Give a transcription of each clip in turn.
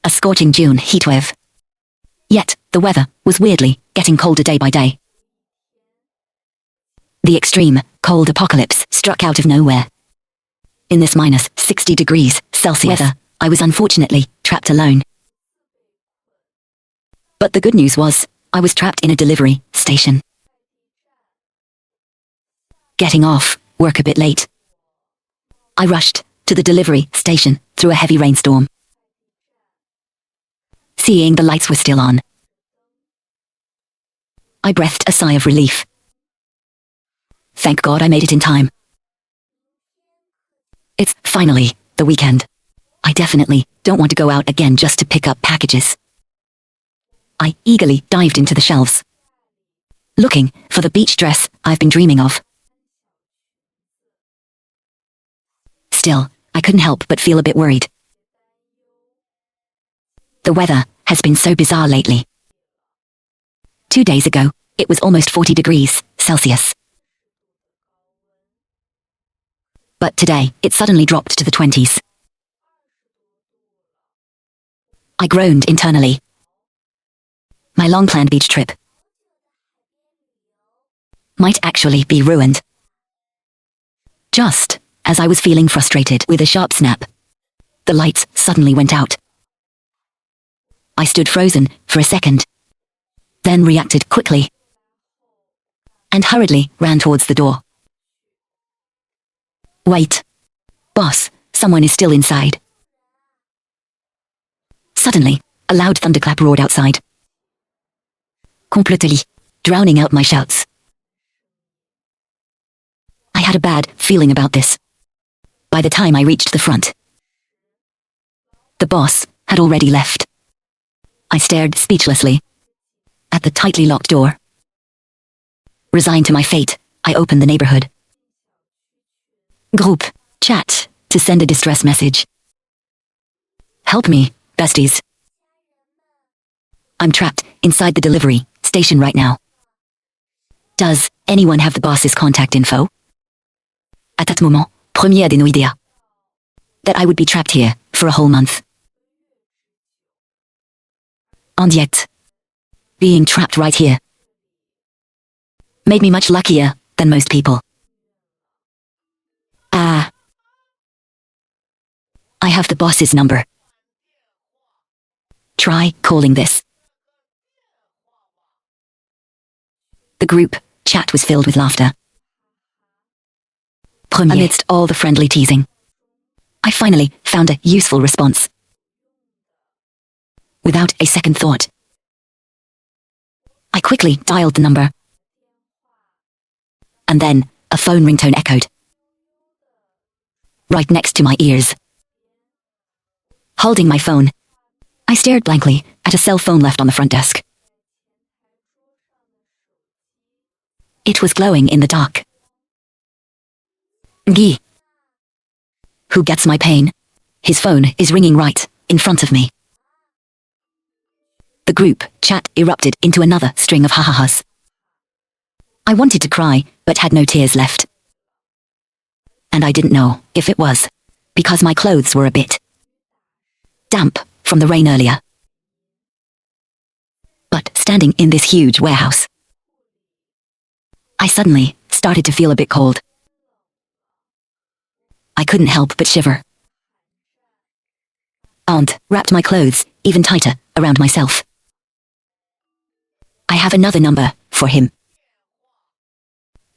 a scorching June heatwave. Yet, the weather was weirdly getting colder day by day. The extreme, cold apocalypse struck out of nowhere. In this minus 60 degrees Celsius weather, I was unfortunately trapped alone. But the good news was, I was trapped in a delivery station. Getting off work a bit late, I rushed to the delivery station through a heavy rainstorm. Seeing the lights were still on, I breathed a sigh of relief. Thank God I made it in time. It's finally the weekend. I definitely don't want to go out again just to pick up packages. I eagerly dived into the shelves, looking for the beach dress I've been dreaming of. Still, I couldn't help but feel a bit worried. The weather has been so bizarre lately. 2 days ago, it was almost 40 degrees Celsius. But today, it suddenly dropped to the 20s. I groaned internally. My long-planned beach trip might actually be ruined. Just as I was feeling frustrated with a sharp snap, the lights suddenly went out. I stood frozen for a second, then reacted quickly and hurriedly ran towards the door. Wait. Boss, someone is still inside. Suddenly, a loud thunderclap roared outside, completely drowning out my shouts. I had a bad feeling about this. By the time I reached the front, the boss had already left. I stared speechlessly at the tightly locked door. Resigned to my fate, I opened the neighborhood group chat to send a distress message. Help me, besties. I'm trapped inside the delivery station right now. Does anyone have the boss's contact info? À that moment, premier des no idea that I would be trapped here for a whole month. And yet, being trapped right here made me much luckier than most people. I have the boss's number. Try calling this. The group chat was filled with laughter. Amidst all the friendly teasing, I finally found a useful response. Without a second thought, I quickly dialed the number. And then, a phone ringtone echoed right next to my ears. Holding my phone, I stared blankly at a cell phone left on the front desk. It was glowing in the dark. Guy. Who gets my pain? His phone is ringing right in front of me. The group chat erupted into another string of ha-ha-has. I wanted to cry, but had no tears left. And I didn't know if it was because my clothes were a bit damp from the rain earlier. But standing in this huge warehouse, I suddenly started to feel a bit cold. I couldn't help but shiver. And wrapped my clothes even tighter around myself. I have another number for him.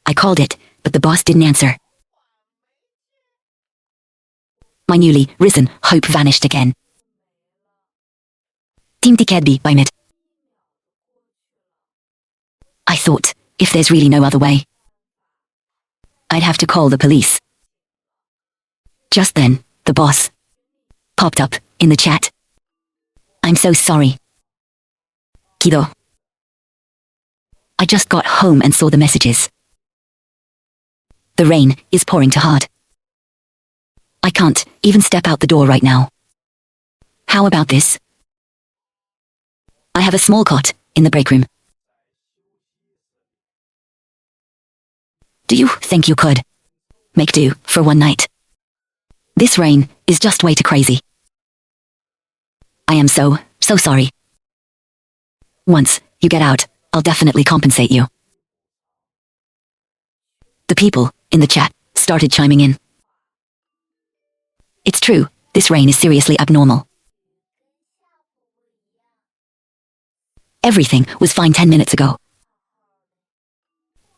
I called it, but the boss didn't answer. My newly risen hope vanished again. Team Cadby by mid. I thought, if there's really no other way, I'd have to call the police. Just then, the boss popped up in the chat. I'm so sorry, Kido. I just got home and saw the messages. The rain is pouring too hard. I can't even step out the door right now. How about this? I have a small cot in the break room. Do you think you could make do for one night? This rain is just way too crazy. I am so sorry. Once you get out, I'll definitely compensate you. The people in the chat started chiming in. It's true, this rain is seriously abnormal. Everything was fine 10 minutes ago.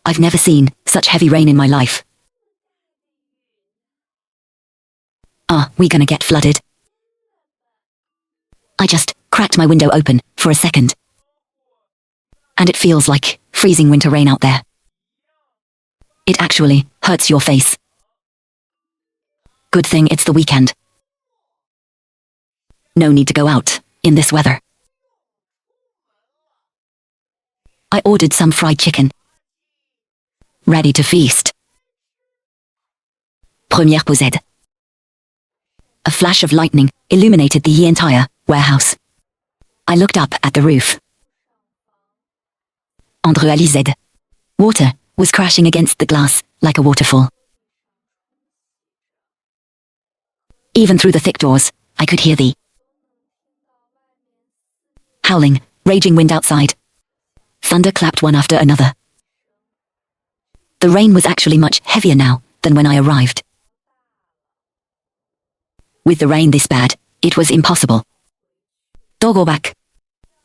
I've never seen such heavy rain in my life. Are we gonna get flooded? I just cracked my window open for a second. And it feels like freezing winter rain out there. It actually hurts your face. Good thing it's the weekend. No need to go out in this weather. I ordered some fried chicken. Ready to feast. Première posée. A flash of lightning illuminated the entire warehouse. I looked up at the roof. Andre Alized. Water was crashing against the glass like a waterfall. Even through the thick doors, I could hear the howling, raging wind outside. Thunder clapped one after another. The rain was actually much heavier now than when I arrived. With the rain this bad, it was impossible. Don't go back.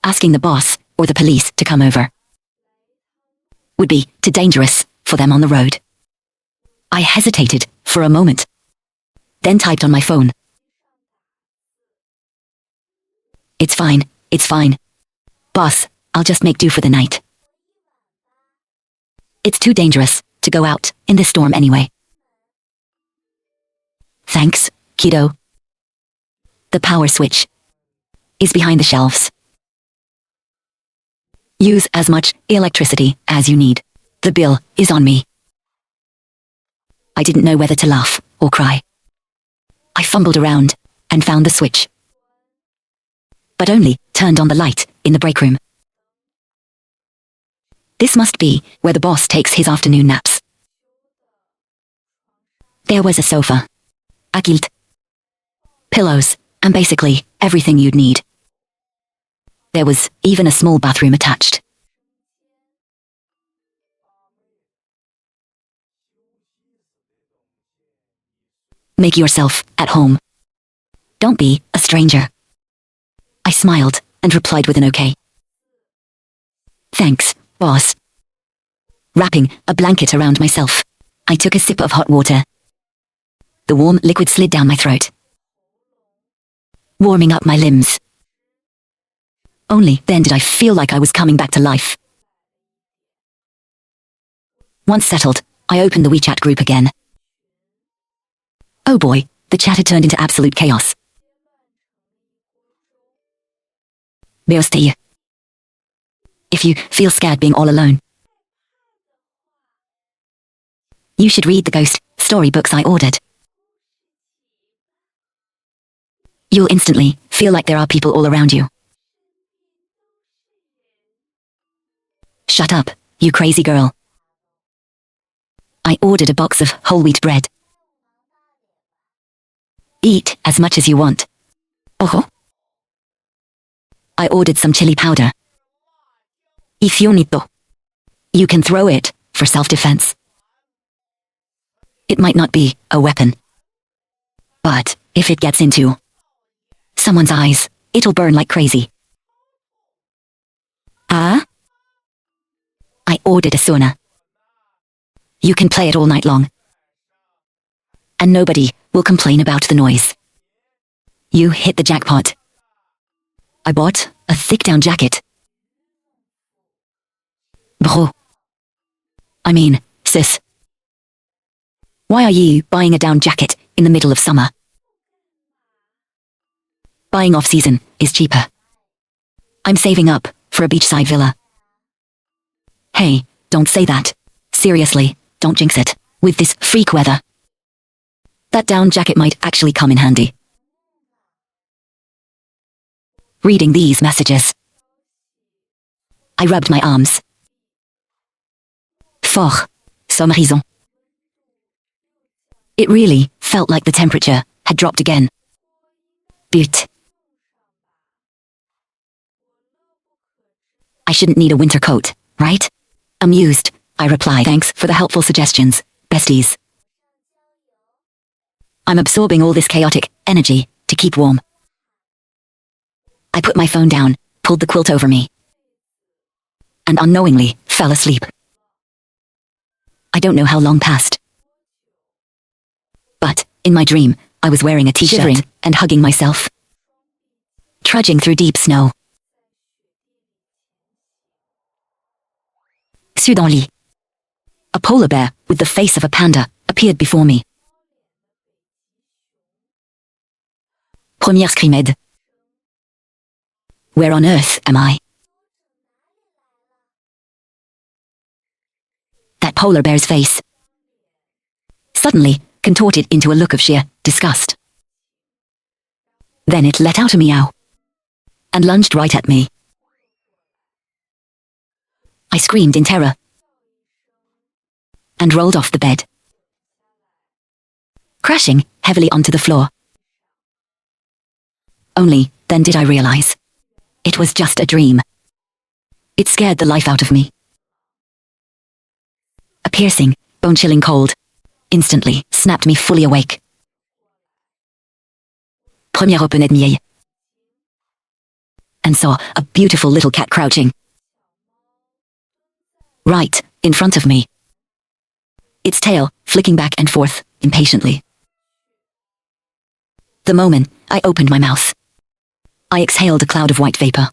Asking the boss or the police to come over would be too dangerous for them on the road. I hesitated for a moment, then typed on my phone. It's fine, it's fine. Boss, I'll just make do for the night. It's too dangerous to go out in this storm anyway. Thanks, kiddo. The power switch is behind the shelves. Use as much electricity as you need. The bill is on me. I didn't know whether to laugh or cry. I fumbled around and found the switch, but only turned on the light in the break room. This must be where the boss takes his afternoon naps. There was a sofa, a quilt, pillows, and basically everything you'd need. There was even a small bathroom attached. Make yourself at home. Don't be a stranger. I smiled and replied with an okay. Thanks, boss. Wrapping a blanket around myself, I took a sip of hot water. The warm liquid slid down my throat, warming up my limbs. Only then did I feel like I was coming back to life. Once settled, I opened the WeChat group again. Oh boy, the chat had turned into absolute chaos. If you feel scared being all alone, you should read the ghost story books I ordered. You'll instantly feel like there are people all around you. Shut up, you crazy girl. I ordered a box of whole wheat bread. Eat as much as you want. Oh. I ordered some chili powder. If you need to, you can throw it for self-defense. It might not be a weapon, but if it gets into someone's eyes, it'll burn like crazy. I ordered a sauna. You can play it all night long, and nobody will complain about the noise. You hit the jackpot. I bought a thick down jacket. Bro. I mean, sis. Why are you buying a down jacket in the middle of summer? Buying off-season is cheaper. I'm saving up for a beachside villa. Hey, don't say that. Seriously, don't jinx it. With this freak weather, that down jacket might actually come in handy. Reading these messages, I rubbed my arms. Fort, sommerisant. It really felt like the temperature had dropped again. But I shouldn't need a winter coat, right? Amused, I reply, thanks for the helpful suggestions, besties. I'm absorbing all this chaotic energy to keep warm. I put my phone down, pulled the quilt over me, and unknowingly fell asleep. I don't know how long passed. But, in my dream, I was wearing a t-shirt shivering and hugging myself. Trudging through deep snow. Sous dans lit. A polar bear with the face of a panda appeared before me. Première screamed. Where on earth am I? That polar bear's face suddenly contorted into a look of sheer disgust. Then it let out a meow and lunged right at me. I screamed in terror and rolled off the bed, crashing heavily onto the floor. Only then did I realize it was just a dream. It scared the life out of me. A piercing, bone-chilling cold instantly snapped me fully awake. Première opened miel, and saw a beautiful little cat crouching right in front of me, its tail flicking back and forth impatiently. The moment I opened my mouth, I exhaled a cloud of white vapor.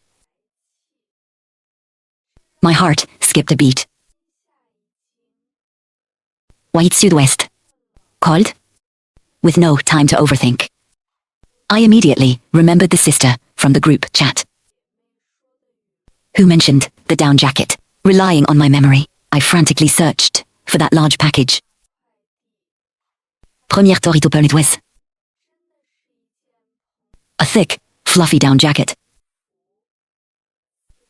My heart skipped a beat. White Sud-Ouest. Cold? With no time to overthink, I immediately remembered the sister from the group chat who mentioned the down jacket. Relying on my memory, I frantically searched for that large package. Première torito politoise. A thick, fluffy down jacket.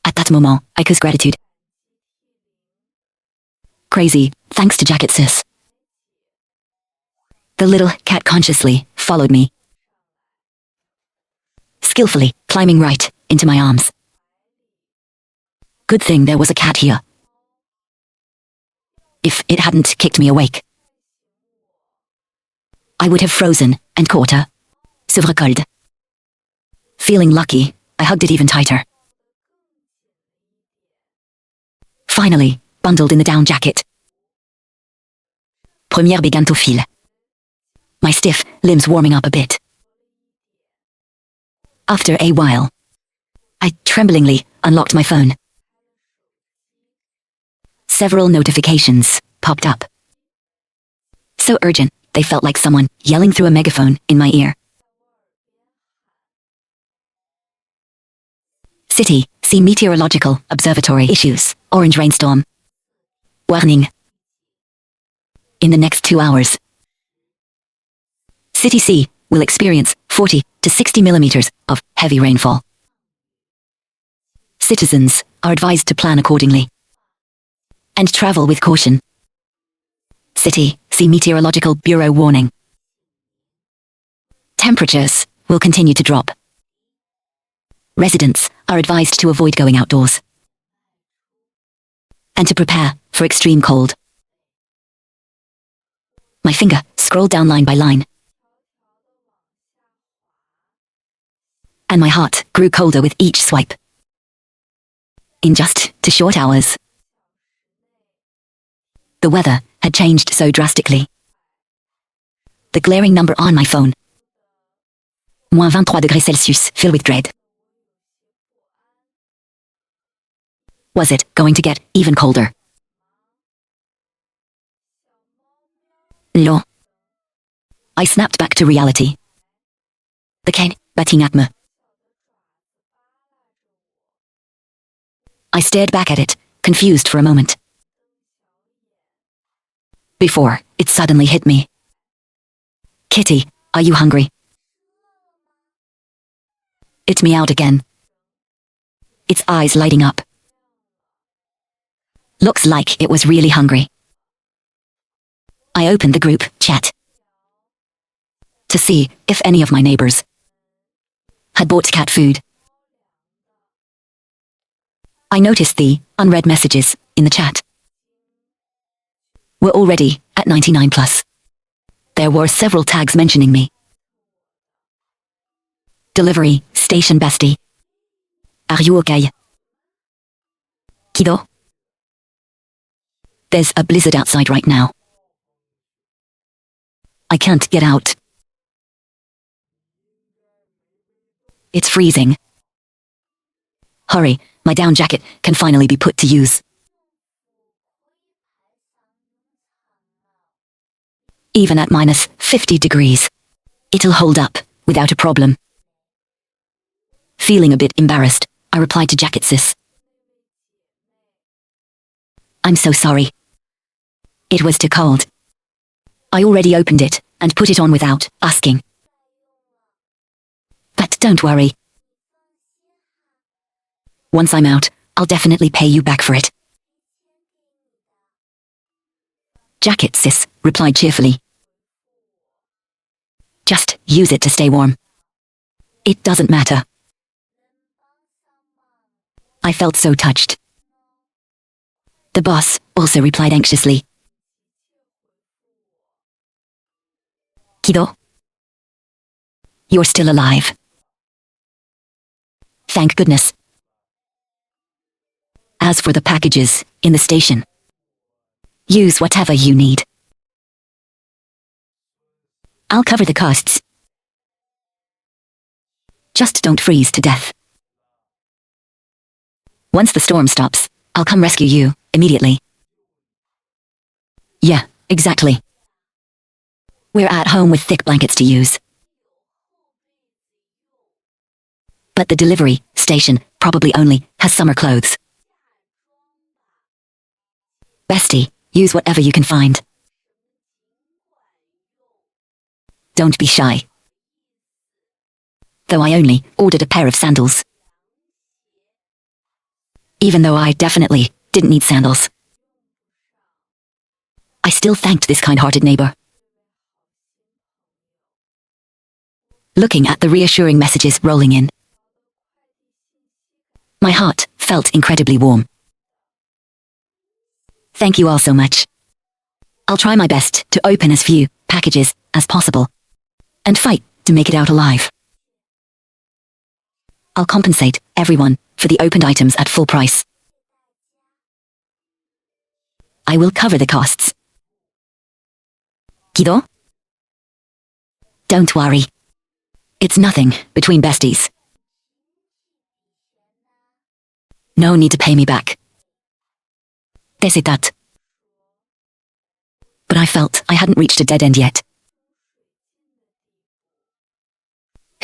At that moment, I cursed gratitude. Crazy, thanks to jacket sis. The little cat consciously followed me, skillfully climbing right into my arms. Good thing there was a cat here. If it hadn't kicked me awake, I would have frozen and caught her. Sevre cold. Feeling lucky, I hugged it even tighter. Finally, bundled in the down jacket. Première began to feel. My stiff limbs warming up a bit. After a while, I tremblingly unlocked my phone. Several notifications popped up. So urgent, they felt like someone yelling through a megaphone in my ear. City, see meteorological observatory issues, orange rainstorm. Warning. In the next 2 hours, City C will experience 40 to 60 millimeters of heavy rainfall. Citizens are advised to plan accordingly and travel with caution. City, see Meteorological Bureau warning. Temperatures will continue to drop. Residents are advised to avoid going outdoors and to prepare for extreme cold. My finger scrolled down line by line, and my heart grew colder with each swipe. In just 2 short hours, the weather had changed so drastically. The glaring number on my phone, -23°C, filled with dread. Was it going to get even colder? No. I snapped back to reality. The cane batting at me. I stared back at it, confused for a moment, before it suddenly hit me. Kitty, are you hungry? It meowed again, its eyes lighting up. Looks like it was really hungry. I opened the group chat to see if any of my neighbors had bought cat food. I noticed the unread messages in the chat were already at 99 plus. There were several tags mentioning me. Delivery station bestie. Are you okay? Kido? There's a blizzard outside right now. I can't get out. It's freezing. Hurry, my down jacket can finally be put to use. Even at minus 50 degrees, it'll hold up without a problem. Feeling a bit embarrassed, I replied to Jacket Sis. I'm so sorry. It was too cold. I already opened it and put it on without asking. But don't worry. Once I'm out, I'll definitely pay you back for it. Jacket Sis replied cheerfully. Just use it to stay warm. It doesn't matter. I felt so touched. The boss also replied anxiously. Kido? You're still alive. Thank goodness. As for the packages in the station, use whatever you need. I'll cover the costs. Just don't freeze to death. Once the storm stops, I'll come rescue you immediately. Yeah, exactly. We're at home with thick blankets to use. But the delivery station probably only has summer clothes. Bestie, use whatever you can find. Don't be shy. Though I only ordered a pair of sandals. Even though I definitely didn't need sandals. I still thanked this kind-hearted neighbor. Looking at the reassuring messages rolling in, my heart felt incredibly warm. Thank you all so much. I'll try my best to open as few packages as possible and fight to make it out alive. I'll compensate everyone for the opened items at full price. I will cover the costs. Kido? Don't worry. It's nothing between besties. No need to pay me back. They said that. But I felt I hadn't reached a dead end yet.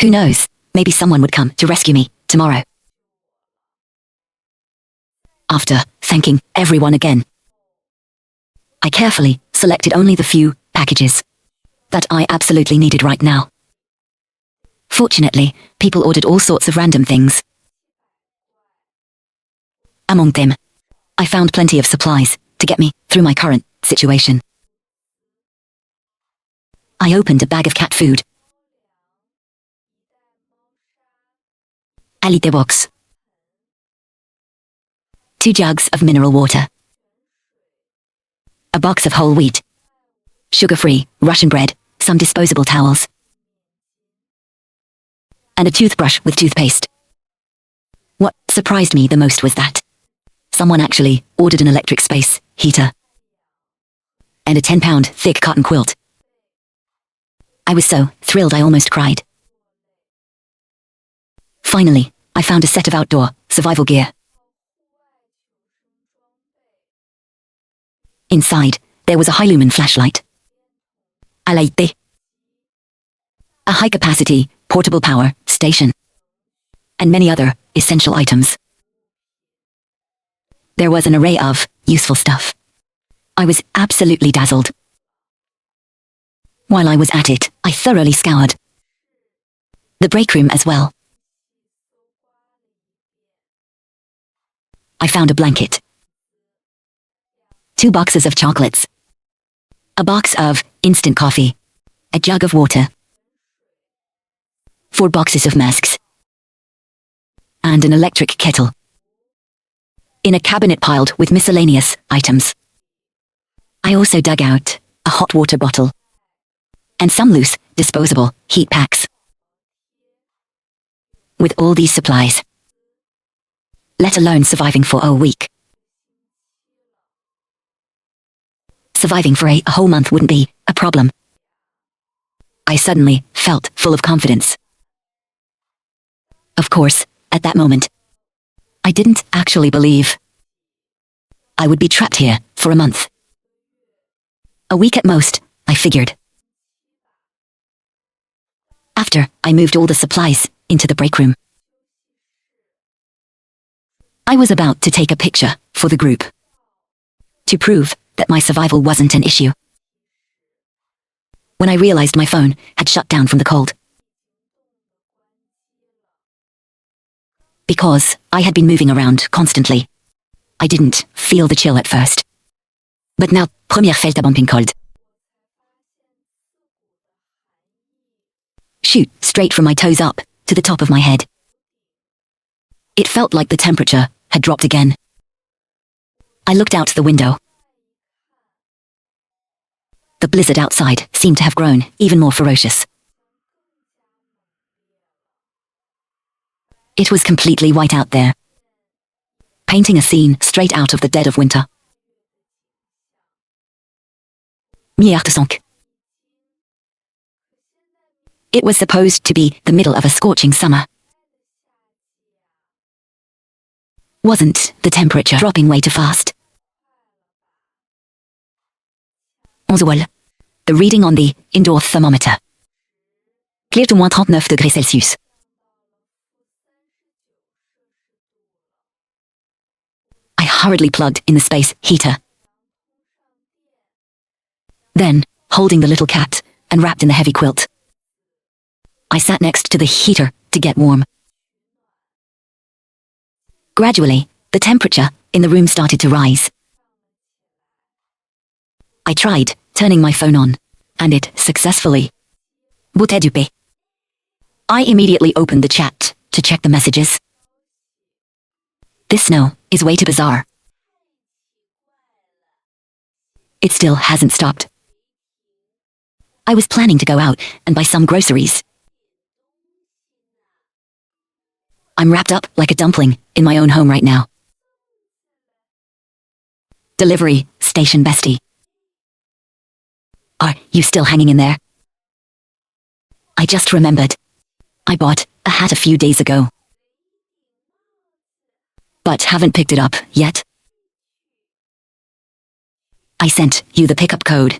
Who knows, maybe someone would come to rescue me tomorrow. After thanking everyone again, I carefully selected only the few packages that I absolutely needed right now. Fortunately, people ordered all sorts of random things. Among them, I found plenty of supplies to get me through my current situation. I opened a bag of cat food. Alite box. 2 jugs of mineral water. A box of whole wheat. Sugar-free Russian bread, some disposable towels. And a toothbrush with toothpaste. What surprised me the most was that someone actually ordered an electric space heater and a 10-pound thick cotton quilt. I was so thrilled I almost cried. Finally, I found a set of outdoor survival gear. Inside, there was a high-lumen flashlight. Alite. A high-capacity, portable power station. And many other essential items. There was an array of useful stuff. I was absolutely dazzled. While I was at it, I thoroughly scoured the break room as well. I found a blanket, 2 boxes of chocolates, a box of instant coffee, a jug of water, 4 boxes of masks, and an electric kettle. in a cabinet piled with miscellaneous items. I also dug out a hot water bottle and some loose, disposable heat packs. With all these supplies, let alone surviving for a week, surviving for a whole month wouldn't be a problem. I suddenly felt full of confidence. Of course, at that moment, I didn't actually believe I would be trapped here for a month. A week at most, I figured. After I moved all the supplies into the break room, I was about to take a picture for the group to prove that my survival wasn't an issue, when I realized my phone had shut down from the cold. Because I had been moving around constantly, I didn't feel the chill at first. But now, première Fälterbumping cold. Shoot straight from my toes up to the top of my head. It felt like the temperature had dropped again. I looked out the window. The blizzard outside seemed to have grown even more ferocious. It was completely white out there, painting a scene straight out of the dead of winter. Mi-5. It was supposed to be the middle of a scorching summer. Wasn't the temperature dropping way too fast? 11 wall. The reading on the indoor thermometer cleared to -39°C. I hurriedly plugged in the space heater. Then, holding the little cat and wrapped in the heavy quilt, I sat next to the heater to get warm. Gradually, the temperature in the room started to rise. I tried turning my phone on, and it successfully booted du paix. I immediately opened the chat to check the messages. This snow is way too bizarre. It still hasn't stopped. I was planning to go out and buy some groceries. I'm wrapped up like a dumpling in my own home right now. Delivery station bestie. Are you still hanging in there? I just remembered. I bought a hat a few days ago, but haven't picked it up yet. I sent you the pickup code.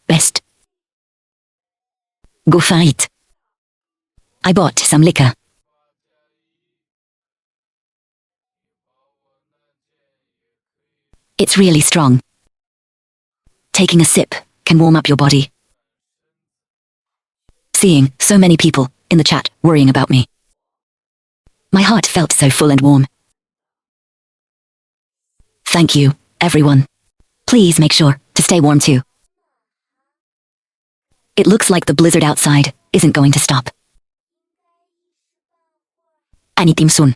Best. Go fight. I bought some liquor. It's really strong. Taking a sip can warm up your body. Seeing so many people in the chat worrying about me, my heart felt so full and warm. Thank you, everyone. Please make sure to stay warm too. It looks like the blizzard outside isn't going to stop. Anytime soon.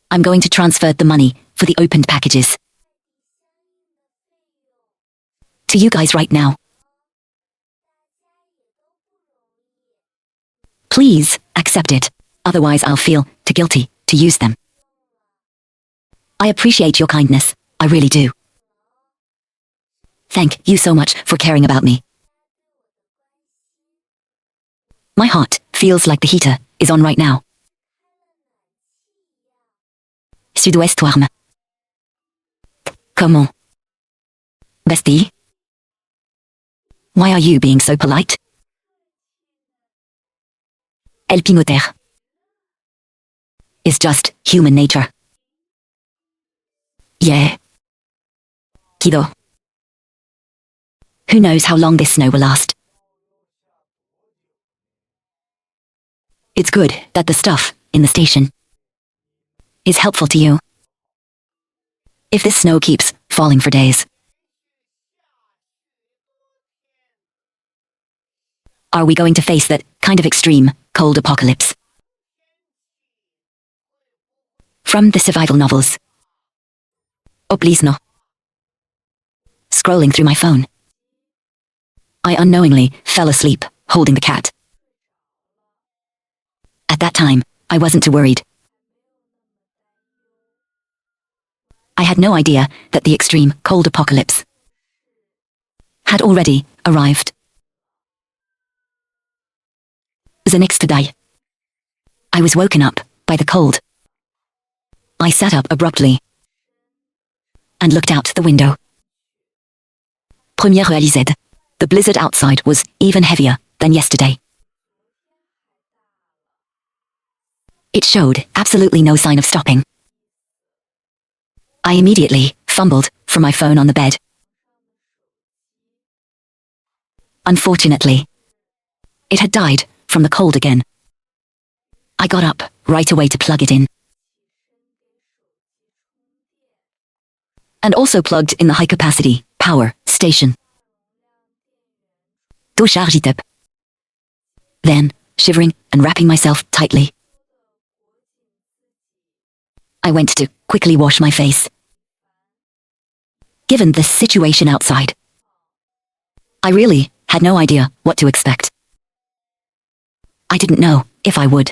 I'm going to transfer the money for the opened packages to you guys right now. Please accept it, otherwise I'll feel too guilty to use them. I appreciate your kindness, I really do. Thank you so much for caring about me. My heart feels like the heater is on right now. Sud-Ouest warm. Comment? Bestie? Why are you being so polite? El Pinotaire. It's just human nature. Yeah. Kido. Who knows how long this snow will last? It's good that the stuff in the station is helpful to you. If this snow keeps falling for days, are we going to face that kind of extreme cold apocalypse? From the survival novels. Oh please no. Scrolling through my phone. I unknowingly fell asleep, holding the cat. At that time, I wasn't too worried. I had no idea that the extreme cold apocalypse had already arrived. The next day, I was woken up by the cold. I sat up abruptly and looked out the window. Première réalisée. The blizzard outside was even heavier than yesterday. It showed absolutely no sign of stopping. I immediately fumbled for my phone on the bed. Unfortunately, it had died from the cold again. I got up right away to plug it in. And also plugged in the high-capacity power station. Tout chargé up. Then, shivering and wrapping myself tightly, I went to quickly wash my face. Given the situation outside, I really had no idea what to expect. I didn't know if I would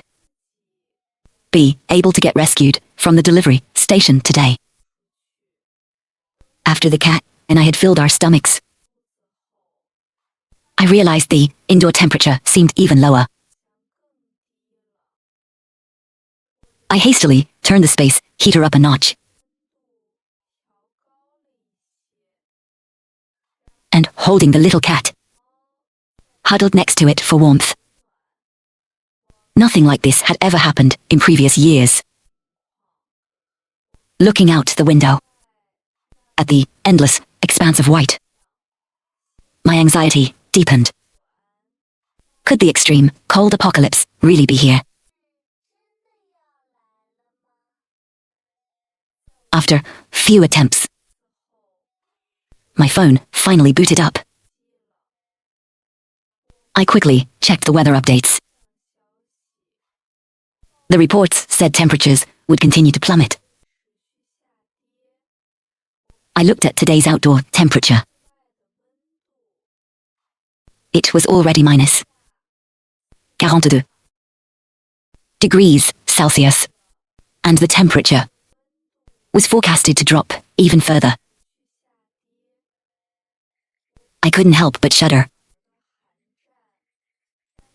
be able to get rescued from the delivery station today. After the cat and I had filled our stomachs, I realized the indoor temperature seemed even lower. I hastily turned the space heater up a notch and, holding the little cat, huddled next to it for warmth. Nothing like this had ever happened in previous years. Looking out the window at the endless expanse of white, my anxiety deepened. Could the extreme cold apocalypse really be here? After few attempts, my phone finally booted up. I quickly checked the weather updates. The reports said temperatures would continue to plummet. I looked at today's outdoor temperature. It was already minus 42 degrees Celsius, and the temperature was forecasted to drop even further. I couldn't help but shudder.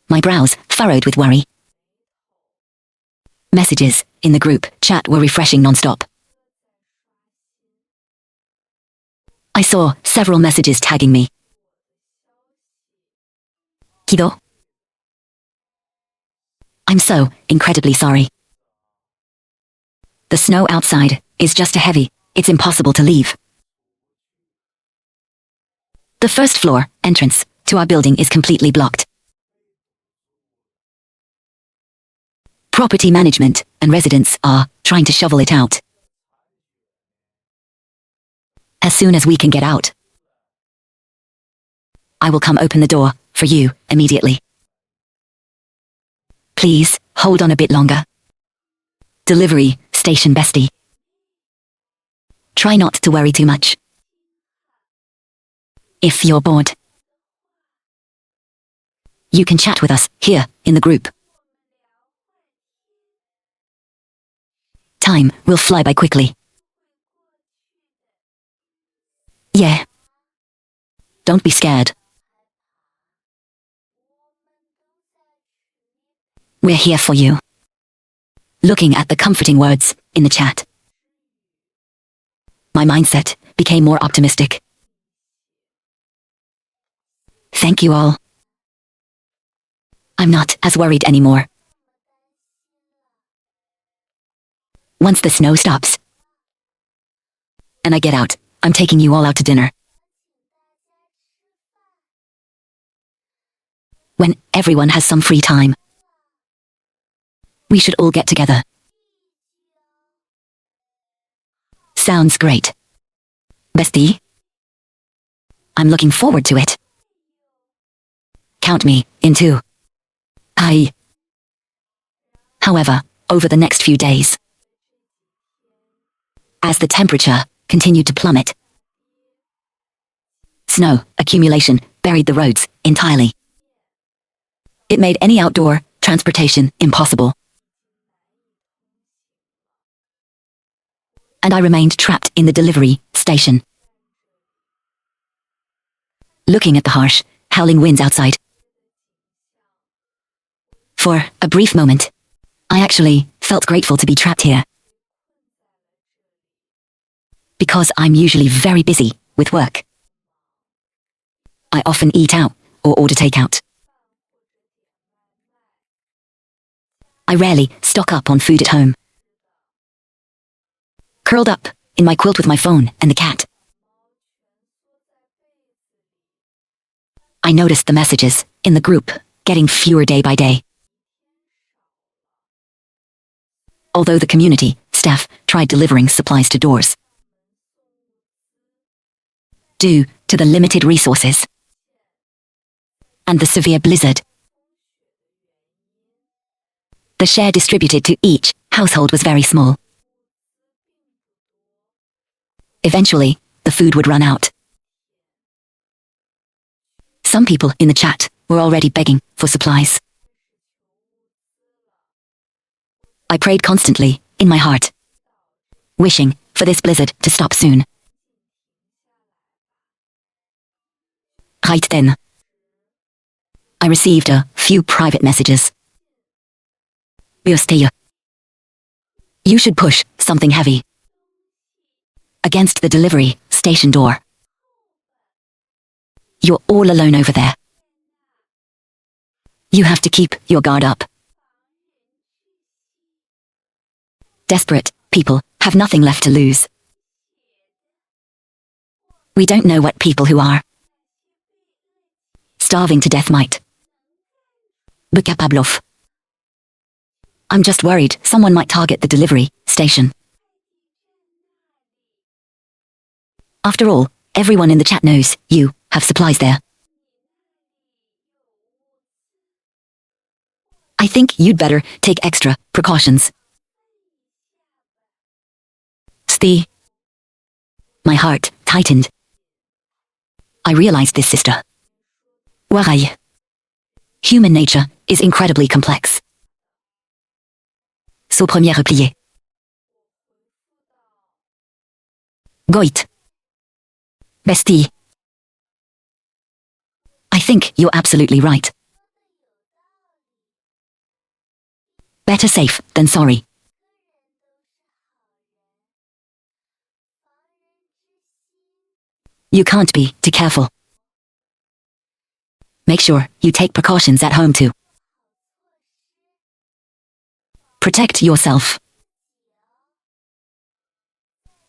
My brows furrowed with worry. Messages in the group chat were refreshing non-stop. I saw several messages tagging me. Kido. I'm so incredibly sorry. The snow outside is just too heavy, it's impossible to leave. The first floor entrance to our building is completely blocked. Property management and residents are trying to shovel it out. As soon as we can get out, I will come open the door for you immediately. Please hold on a bit longer. Delivery station bestie. Try not to worry too much. If you're bored, you can chat with us here in the group. Time will fly by quickly. Yeah. Don't be scared. We're here for you. Looking at the comforting words in the chat, my mindset became more optimistic. Thank you all. I'm not as worried anymore. Once the snow stops and I get out, I'm taking you all out to dinner. When everyone has some free time, we should all get together. Sounds great. Bestie? I'm looking forward to it. Count me in too. However, over the next few days, as the temperature continued to plummet. Snow accumulation buried the roads entirely. It made any outdoor transportation impossible. And I remained trapped in the delivery station, looking at the harsh, howling winds outside. For a brief moment, I actually felt grateful to be trapped here, because I'm usually very busy with work. I often eat out or order takeout. I rarely stock up on food at home. Curled up in my quilt with my phone and the cat, I noticed the messages in the group getting fewer day by day. Although the community staff tried delivering supplies to doors, due to the limited resources and the severe blizzard, the share distributed to each household was very small. Eventually, the food would run out. Some people in the chat were already begging for supplies. I prayed constantly in my heart, wishing for this blizzard to stop soon. Right then, I received a few private messages. You should push something heavy against the delivery station door. You're all alone over there. You have to keep your guard up. Desperate people have nothing left to lose. We don't know what people who are starving to death might be capable of. I'm just worried someone might target the delivery station. After all, everyone in the chat knows you have supplies there. I think you'd better take extra precautions. Steve. My heart tightened. I realized this, sister. Why? Human nature is incredibly complex. Saut premier replié. Goit. Bestie. I think you're absolutely right. Better safe than sorry. You can't be too careful. Make sure you take precautions at home too. Protect yourself.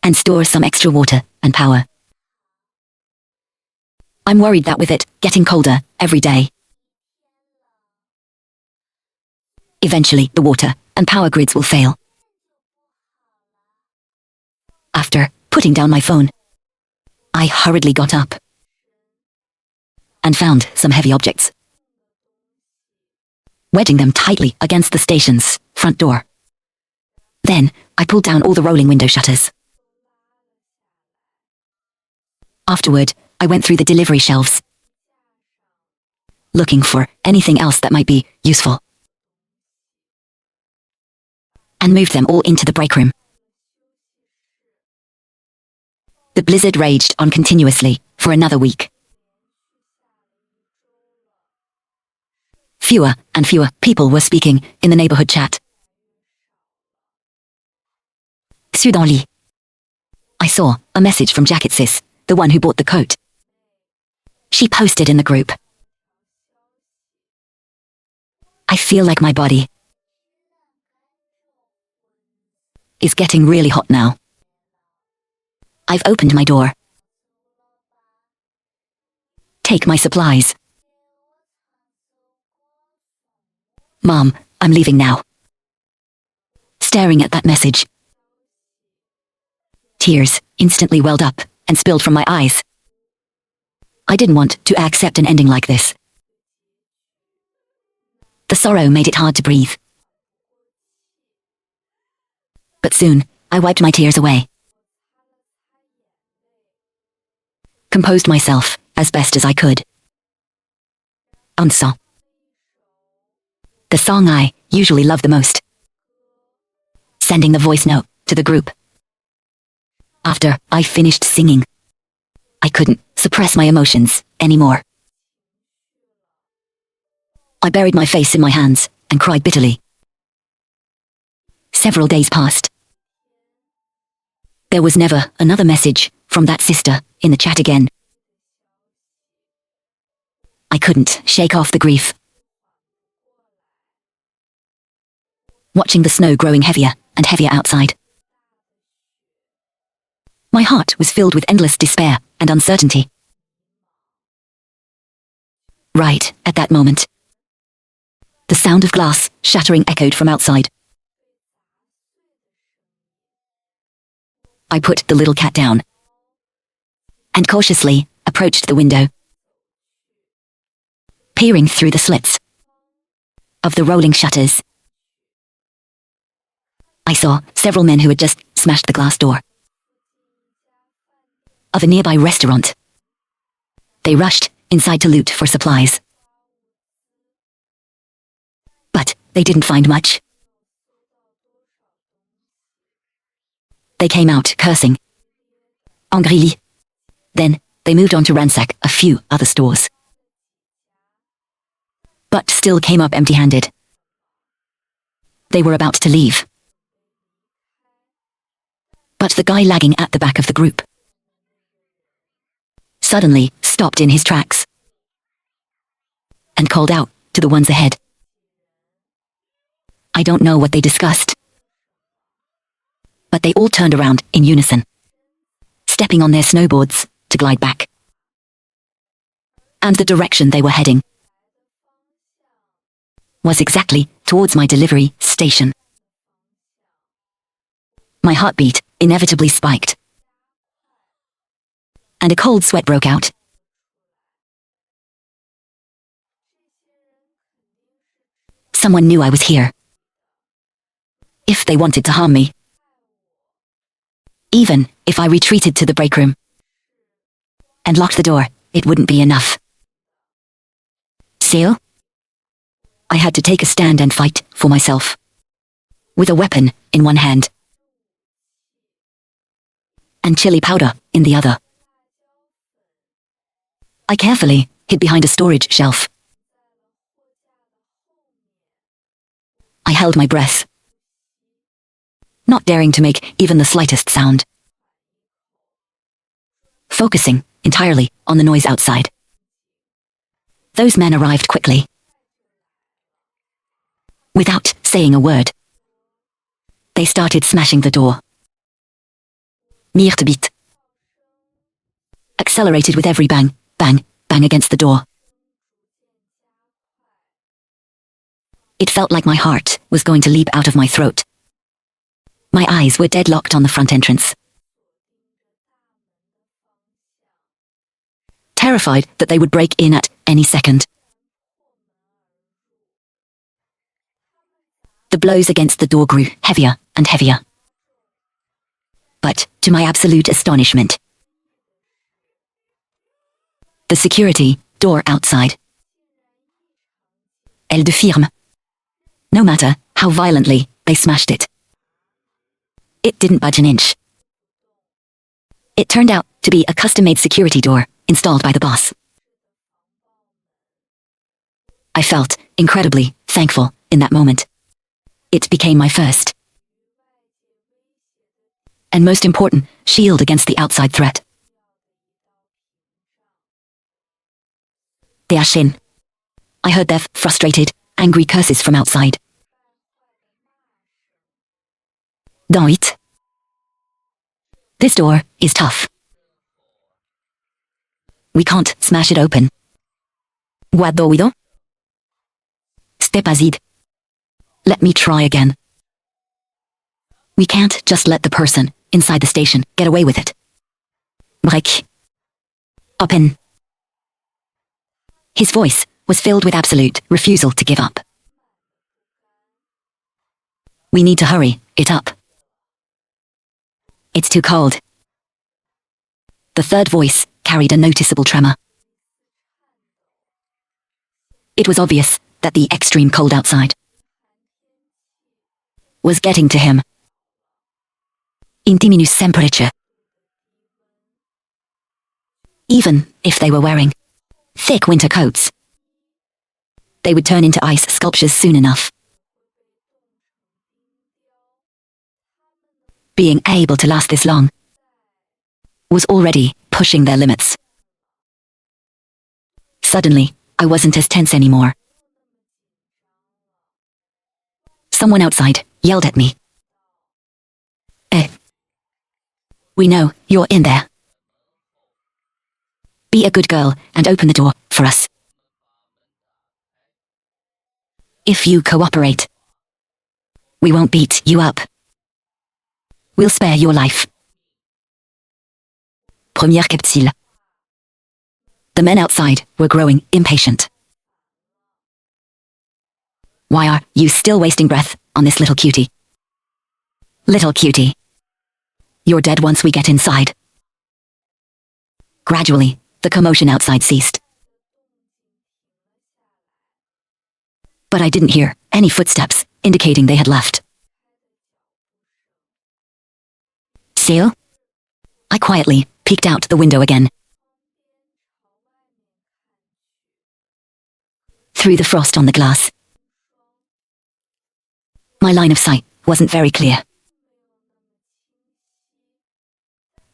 And store some extra water and power. I'm worried that with it getting colder every day, eventually the water and power grids will fail. After putting down my phone, I hurriedly got up and found some heavy objects, wedging them tightly against the station's front door. Then I pulled down all the rolling window shutters. Afterward, I went through the delivery shelves, looking for anything else that might be useful, and moved them all into the break room. The blizzard raged on continuously for another week. Fewer and fewer people were speaking in the neighborhood chat. Soudainly, I saw a message from Jacket Sis, the one who bought the coat. She posted in the group. I feel like my body is getting really hot now. I've opened my door. Take my supplies. Mom, I'm leaving now. Staring at that message, tears instantly welled up and spilled from my eyes. I didn't want to accept an ending like this. The sorrow made it hard to breathe. But soon, I wiped my tears away. composed myself as best as I could. Answer. The song I usually love the most. Sending the voice note to the group. After I finished singing, I couldn't suppress my emotions anymore. I buried my face in my hands and cried bitterly. Several days passed. There was never another message from that sister in the chat again. I couldn't shake off the grief. Watching the snow growing heavier and heavier outside. My heart was filled with endless despair and uncertainty. Right at that moment, the sound of glass shattering echoed from outside. I put the little cat down and cautiously approached the window. Peering through the slits of the rolling shutters, I saw several men who had just smashed the glass door of a nearby restaurant. They rushed inside to loot for supplies. But they didn't find much. They came out cursing angrily. Then they moved on to ransack a few other stores, but still came up empty-handed. They were about to leave, but the guy lagging at the back of the group suddenly stopped in his tracks and called out to the ones ahead. I don't know what they discussed, but they all turned around in unison, stepping on their snowboards to glide back. And the direction they were heading was exactly towards my delivery station. My heartbeat inevitably spiked, and a cold sweat broke out. Someone knew I was here. If they wanted to harm me, even if I retreated to the break room and locked the door, it wouldn't be enough. So, I had to take a stand and fight for myself, with a weapon in one hand and chili powder in the other. I carefully hid behind a storage shelf. I held my breath, not daring to make even the slightest sound, focusing entirely on the noise outside. Those men arrived quickly. Without saying a word, they started smashing the door. Meertbeat accelerated with every bang, bang, bang against the door. It felt like my heart was going to leap out of my throat. My eyes were deadlocked on the front entrance, terrified that they would break in at any second. The blows against the door grew heavier and heavier. But, to my absolute astonishment, the security door outside held firm. No matter how violently they smashed it, it didn't budge an inch. It turned out to be a custom-made security door installed by the boss. I felt incredibly thankful in that moment. It became my first and most important shield against the outside threat. Shin. I heard their frustrated, angry curses from outside. Dans it. This door is tough. We can't smash it open. Guardo Guido. Step azid. Let me try again. We can't just let the person inside the station get away with it. Break. Open. His voice was filled with absolute refusal to give up. We need to hurry it up. It's too cold. The third voice carried a noticeable tremor. It was obvious that the extreme cold outside was getting to him. In diminution temperature. Even if they were wearing thick winter coats, they would turn into ice sculptures soon enough. Being able to last this long was already pushing their limits. Suddenly, I wasn't as tense anymore. Someone outside yelled at me. "Eh. We know you're in there. Be a good girl and open the door for us. If you cooperate, we won't beat you up. We'll spare your life." Première capsule. The men outside were growing impatient. "Why are you still wasting breath on this little cutie? Little cutie. You're dead once we get inside." Gradually, the commotion outside ceased. But I didn't hear any footsteps indicating they had left. "Seal?" I quietly peeked out the window again. Through the frost on the glass, my line of sight wasn't very clear.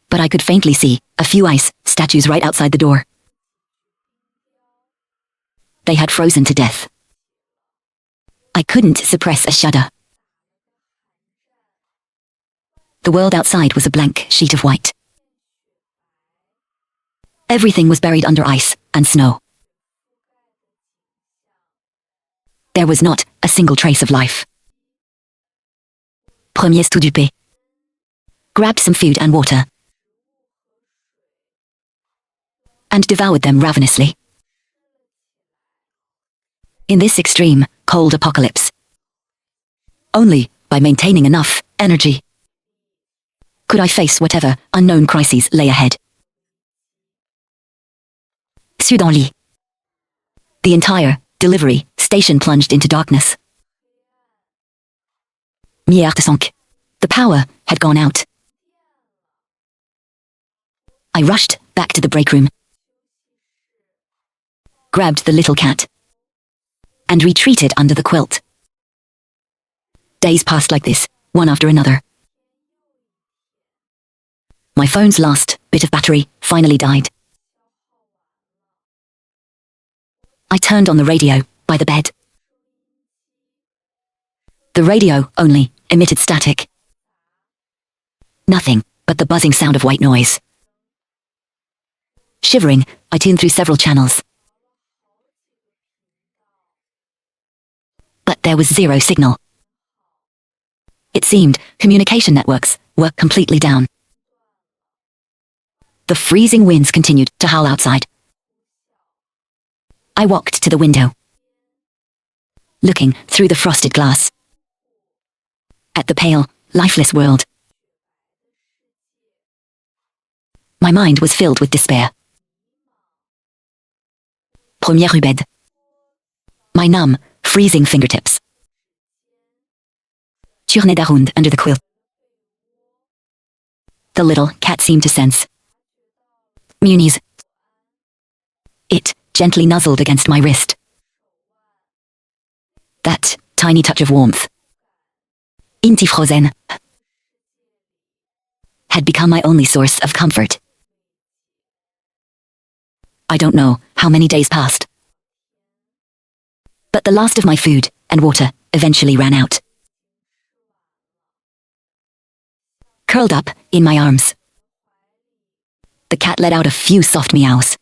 But I could faintly see a few ice statues right outside the door. They had frozen to death. I couldn't suppress a shudder. The world outside was a blank sheet of white. Everything was buried under ice and snow. There was not a single trace of life. Premier stupé. Grabbed some food and water and devoured them ravenously. In this extreme, cold apocalypse, only by maintaining enough energy could I face whatever unknown crises lay ahead. Sud en lit. The entire delivery station plunged into darkness. Mière de sank. The power had gone out. I rushed back to the break room, grabbed the little cat, and retreated under the quilt. Days passed like this, one after another. My phone's last bit of battery finally died. I turned on the radio by the bed. The radio only emitted static. Nothing but the buzzing sound of white noise. Shivering, I tuned through several channels. But there was zero signal. It seemed communication networks were completely down. The freezing winds continued to howl outside. I walked to the window, looking through the frosted glass at the pale, lifeless world. My mind was filled with despair. Première rubed. My numb, freezing fingertips tournaient around under the quilt. The little cat seemed to sense Muni's. It gently nuzzled against my wrist. That tiny touch of warmth, inti frozen, had become my only source of comfort. I don't know how many days passed, but the last of my food and water eventually ran out. Curled up in my arms, the cat let out a few soft meows.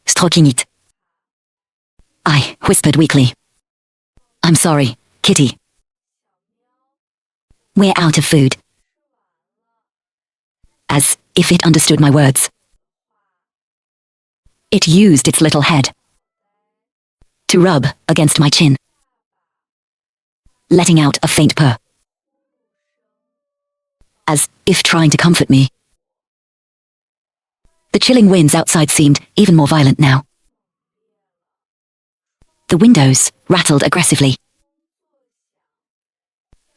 Stroking it. I whispered weakly, "I'm sorry, kitty. We're out of food." As if it understood my words, it used its little head to rub against my chin, letting out a faint purr, as if trying to comfort me. The chilling winds outside seemed even more violent now. The windows rattled aggressively,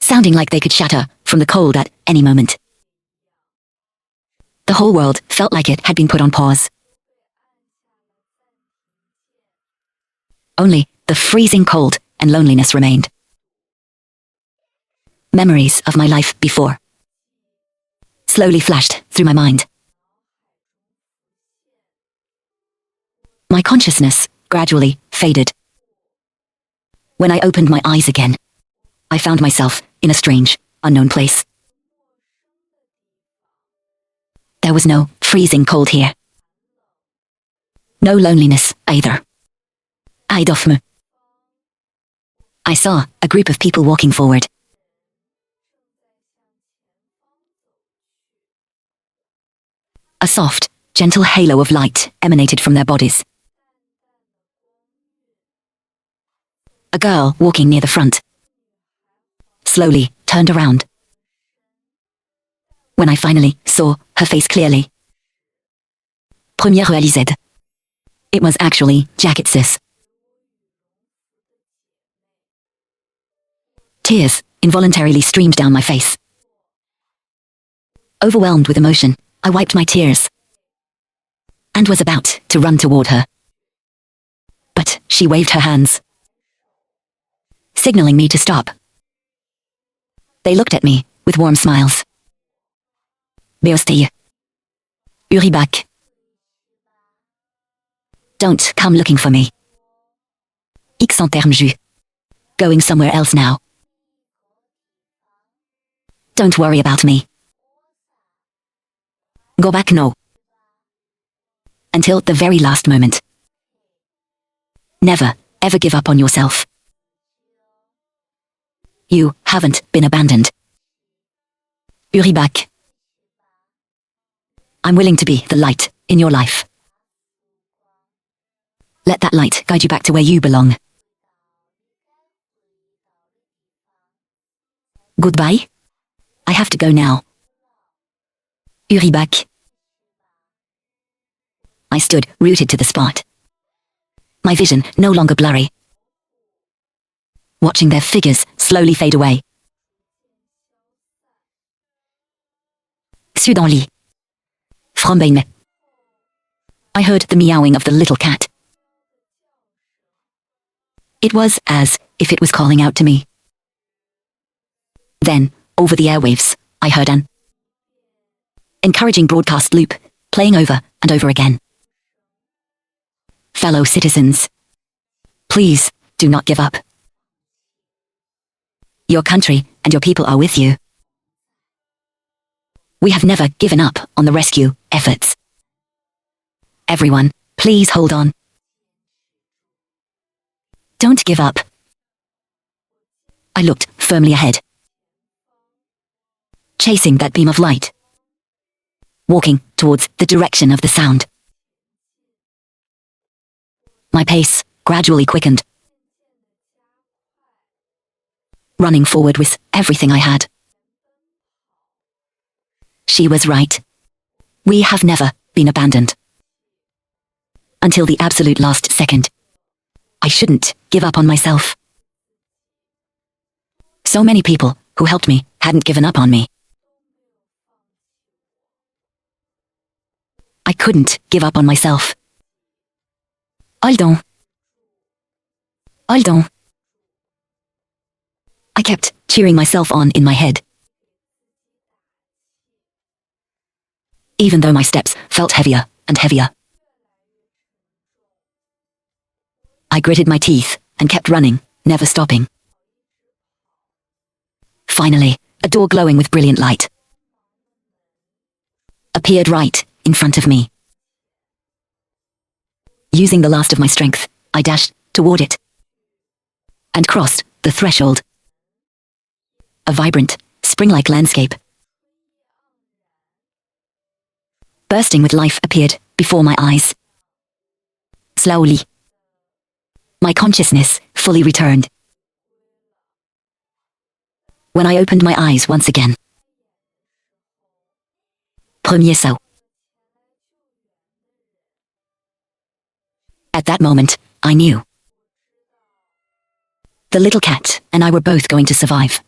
sounding like they could shatter from the cold at any moment. The whole world felt like it had been put on pause. Only the freezing cold and loneliness remained. Memories of my life before slowly flashed through my mind. My consciousness gradually faded. When I opened my eyes again, I found myself in a strange, unknown place. There was no freezing cold here. No loneliness either. I saw a group of people walking forward. A soft, gentle halo of light emanated from their bodies. A girl walking near the front slowly turned around. When I finally saw her face clearly, première réalisée. It was actually Jacket Sis. Tears involuntarily streamed down my face. Overwhelmed with emotion, I wiped my tears and was about to run toward her. But she waved her hands, signaling me to stop. They looked at me with warm smiles. Beostille. Uribak. Don't come looking for me. X en terme jus. Going somewhere else now. Don't worry about me. Go back no. Until the very last moment. Never, ever give up on yourself. You haven't been abandoned. Uribak. I'm willing to be the light in your life. Let that light guide you back to where you belong. Goodbye. I have to go now. Uribak. I stood rooted to the spot. My vision no longer blurry. Watching their figures slowly fade away. Sud en lit. Frombeine. I heard the meowing of the little cat. It was as if it was calling out to me. Then, over the airwaves, I heard an encouraging broadcast loop, playing over and over again. Fellow citizens, please do not give up. Your country and your people are with you. We have never given up on the rescue efforts. Everyone, please hold on. Don't give up. I looked firmly ahead, chasing that beam of light, walking towards the direction of the sound. My pace gradually quickened, running forward with everything I had. She was right. We have never been abandoned. Until the absolute last second, I shouldn't give up on myself. So many people who helped me hadn't given up on me. I couldn't give up on myself. Aldon. Aldon. I kept cheering myself on in my head. Even though my steps felt heavier and heavier. I gritted my teeth and kept running, never stopping. Finally, a door glowing with brilliant light appeared right in front of me. Using the last of my strength, I dashed toward it and crossed the threshold. A vibrant, spring-like landscape, bursting with life, appeared before my eyes. Slowly, my consciousness fully returned. When I opened my eyes once again, premier saut. At that moment, I knew. The little cat and I were both going to survive.